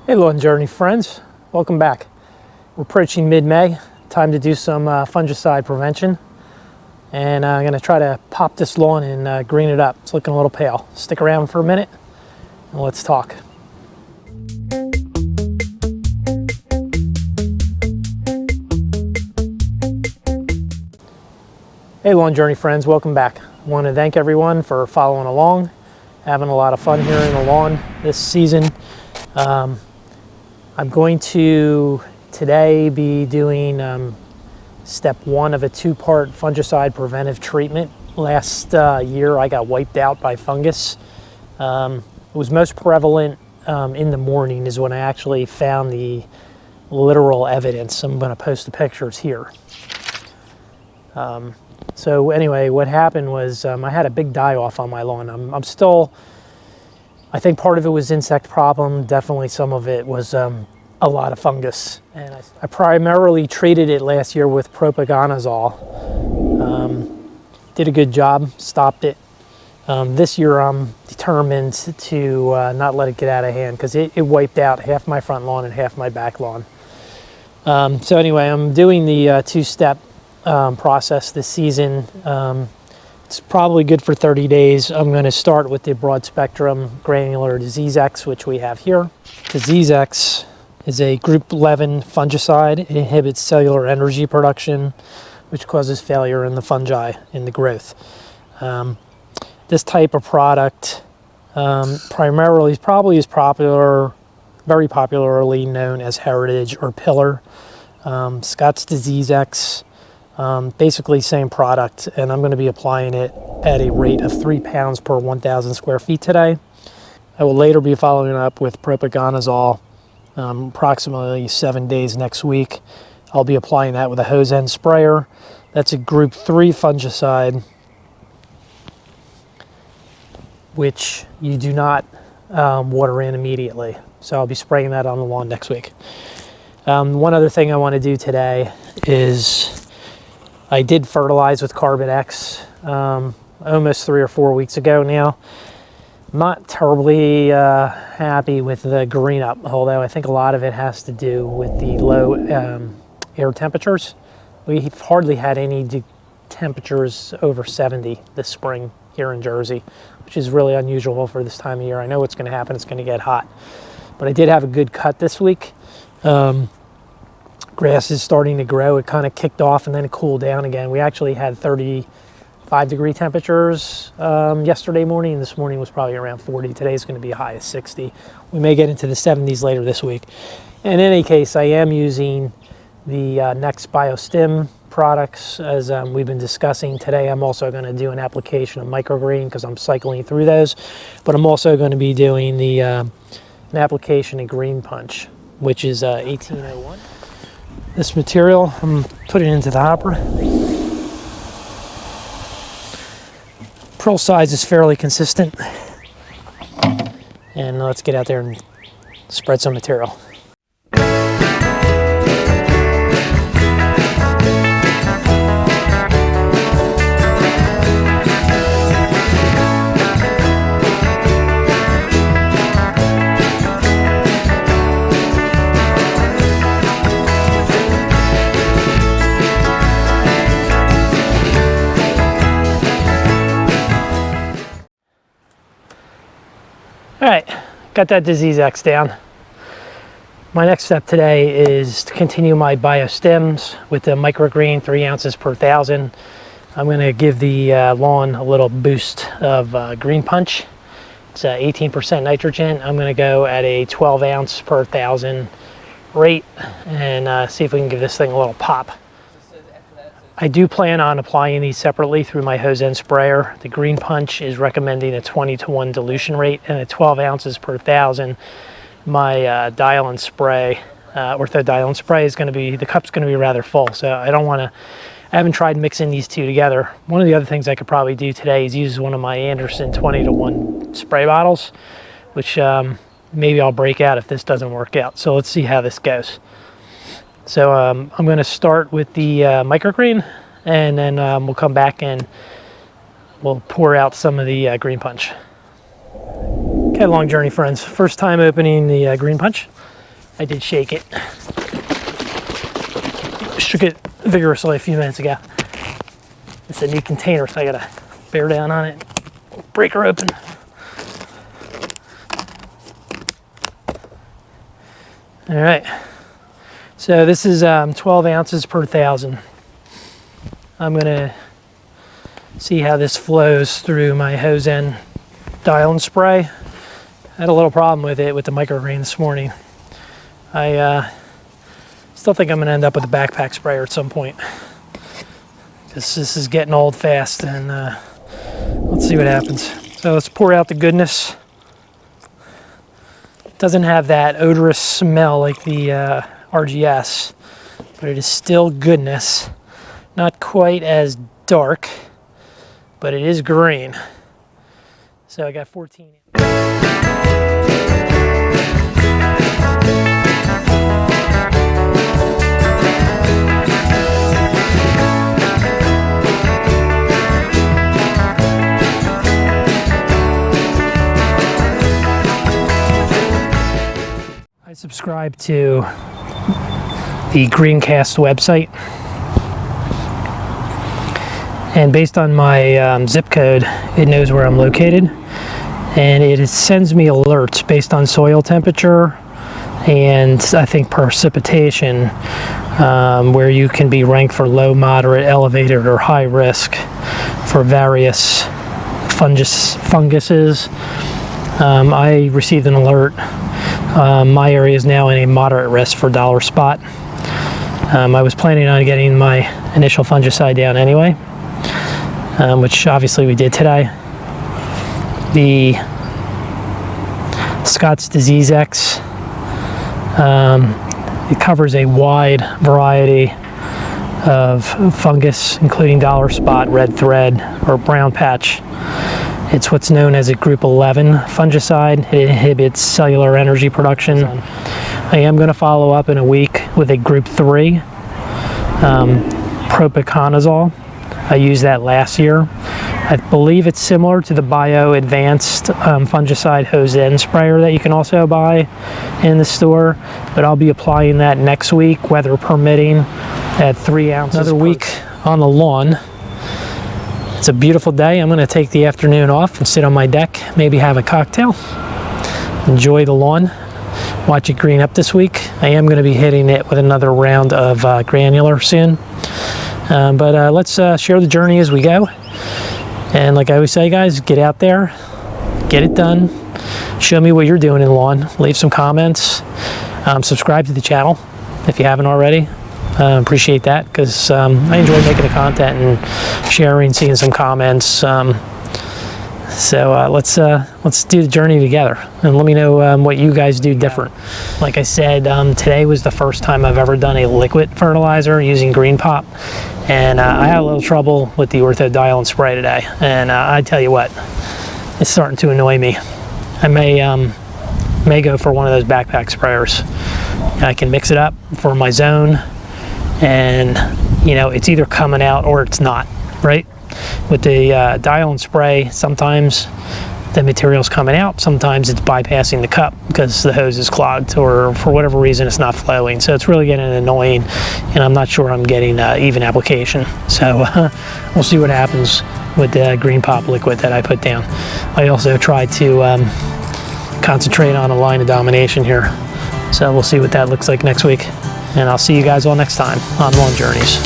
Hey Lawn Journey friends, welcome back. We're approaching mid-May, time to do some fungicide prevention. And I'm going to try to pop this lawn and green it up. It's looking a little pale. Stick around for a minute and let's talk. Hey Lawn Journey friends, welcome back. I want to thank everyone for following along, having a lot of fun here in the lawn this season. I'm going to today be doing step one of a two-part fungicide preventive treatment. Last year I got wiped out by fungus. It was most prevalent in the morning is when I actually found the literal evidence. I'm going to post the pictures here. So anyway, what happened was I had a big die-off on my lawn. I'm still, I think part of it was insect problem. Definitely some of it was a lot of fungus. And I primarily treated it last year with propaganazole. Did a good job, stopped it. This year I'm determined to not let it get out of hand because it wiped out half my front lawn and half my back lawn. So anyway, I'm doing the two-step process this season. It's probably good for 30 days. I'm going to start with the broad spectrum granular disease X, which we have here. Disease X is a group 11 fungicide. It inhibits cellular energy production, which causes failure in the fungi in the growth. This type of product primarily probably is popular, very popularly known as Heritage or Pillar. Scott's Disease X. Basically same product, and I'm going to be applying it at a rate of 3 pounds per 1,000 square feet today. I will later be following up with propaganazole approximately 7 days next week. I'll be applying that with a hose end sprayer. That's a group 3 fungicide, which you do not water in immediately. So I'll be spraying that on the lawn next week. One other thing I want to do today is I did fertilize with Carbon X almost 3 or 4 weeks ago now. I'm not terribly happy with the green up, although I think a lot of it has to do with the low air temperatures. We've hardly had any temperatures over 70 this spring here in Jersey, which is really unusual for this time of year. I know what's going to happen. It's going to get hot. But I did have a good cut this week. Grass is starting to grow. It kind of kicked off and then it cooled down again. We actually had 35-degree temperatures yesterday morning, and this morning was probably around 40. Today's going to be a high of 60. We may get into the 70s later this week. In any case, I am using the N-ext biostim products as we've been discussing today. I'm also going to do an application of microgreen because I'm cycling through those, but I'm also going to be doing the an application of Green Punch, which is 1801. This material, I'm putting it into the hopper. Pearl size is fairly consistent. And let's get out there and spread some material. All right, got that Disease X down. My next step today is to continue my biostims with the microgreen, 3 ounces per 1,000. I'm going to give the lawn a little boost of Green Punch. It's 18% nitrogen. I'm going to go at a 12 ounce per 1,000 rate and see if we can give this thing a little pop. I do plan on applying these separately through my hose end sprayer. The Green Punch is recommending a 20-to-1 dilution rate, and at 12 ounces per 1,000, my dial and spray, ortho-dial and spray is going to be, the cup's going to be rather full, so I haven't tried mixing these two together. One of the other things I could probably do today is use one of my Anderson 20-to-1 spray bottles, which maybe I'll break out if this doesn't work out. So let's see how this goes. So I'm going to start with the microgreen, and then we'll come back and we'll pour out some of the Green Punch. Okay, Long Journey friends, first time opening the Green Punch. I did shake it. Shook it vigorously a few minutes ago. It's a new container, so I gotta bear down on it, break her open. All right, so this is 12 ounces per 1,000. I'm gonna see how this flows through my hose end dial and spray. I had a little problem with it with the microgreen this morning. I still think I'm gonna end up with a backpack sprayer at some point, because this is getting old fast, and let's see what happens. So let's pour out the goodness. It doesn't have that odorous smell like the RGS, but it is still goodness. Not quite as dark, but it is green. So I got 14. I subscribe to the Greencast website, and based on my zip code, it knows where I'm located, and it sends me alerts based on soil temperature and I think precipitation, where you can be ranked for low, moderate, elevated, or high risk for various funguses. I received an alert. My area is now in a moderate risk for dollar spot. I was planning on getting my initial fungicide down anyway, which obviously we did today. The Scott's Disease X, it covers a wide variety of fungus, including dollar spot, red thread, or brown patch. It's what's known as a group 11 fungicide. It inhibits cellular energy production. I am going to follow up in a week with a group 3, propiconazole. I used that last year. I believe it's similar to the Bio Advanced fungicide hose end sprayer that you can also buy in the store, but I'll be applying that next week, weather permitting, at 3 ounces. Another week on the lawn. It's a beautiful day. I'm going to take the afternoon off and sit on my deck, maybe have a cocktail, enjoy the lawn, watch it green up this week. I am going to be hitting it with another round of granular soon. But let's share the journey as we go. And like I always say, guys, get out there, get it done. Show me what you're doing in the lawn. Leave some comments. Subscribe to the channel if you haven't already. Appreciate that, because I enjoy making the content and sharing, seeing some comments. So let's do the journey together, and let me know what you guys do different. Like I said, today was the first time I've ever done a liquid fertilizer using Green Pop, and I had a little trouble with the Ortho Dial and Spray today. And I tell you what, it's starting to annoy me. I may go for one of those backpack sprayers. I can mix it up for my zone, and you know, it's either coming out or it's not, right? With the dial and spray, sometimes the material's coming out, sometimes it's bypassing the cup because the hose is clogged, or for whatever reason it's not flowing. So it's really getting annoying, and I'm not sure I'm getting even application. So we'll see what happens with the Green Pop liquid that I put down. I also tried to concentrate on a line of domination here, so we'll see what that looks like next week. And I'll see you guys all next time on Lawn Journeys.